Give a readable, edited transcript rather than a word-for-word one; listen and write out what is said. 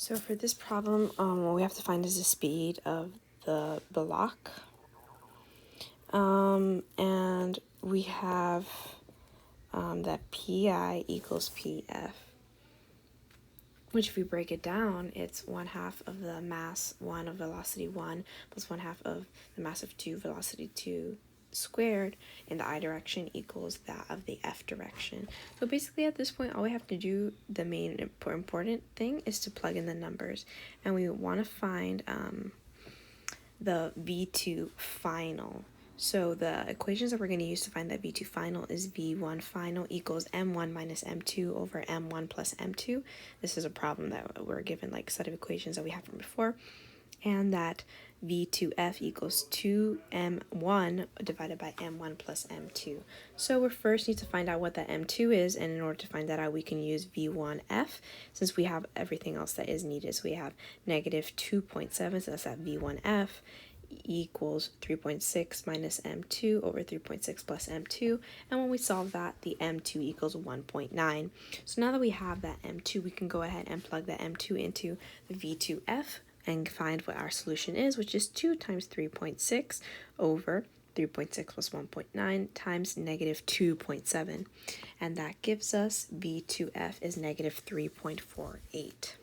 So for this problem, what we have to find is the speed of the block. And we have that PI equals PF, which if we break it down, it's 1/2 of the mass 1 of velocity 1 plus 1/2 of the mass of 2 velocity 2 squared in the I direction equals that of the F direction. So basically at this point, all we have to do, the main important thing is to plug in the numbers, and we want to find the V2 final. So the equations that we're going to use to find that V2 final is V1 final equals M1 minus M2 over M1 plus M2. This is a problem that we're given like set of equations that we have from before, and that V2F equals 2M1 divided by M1 plus M2. So we first need to find out what that M2 is, and in order to find that out, we can use V1F since we have everything else that is needed. So we have negative 2.7, so that's that V1F equals 3.6 minus M2 over 3.6 plus M2, and when we solve that, the M2 equals 1.9. So now that we have that M2, we can go ahead and plug that M2 into the V2F and find what our solution is, which is 2 times 3.6 over 3.6 plus 1.9 times negative 2.7, and that gives us V2F is negative 3.48.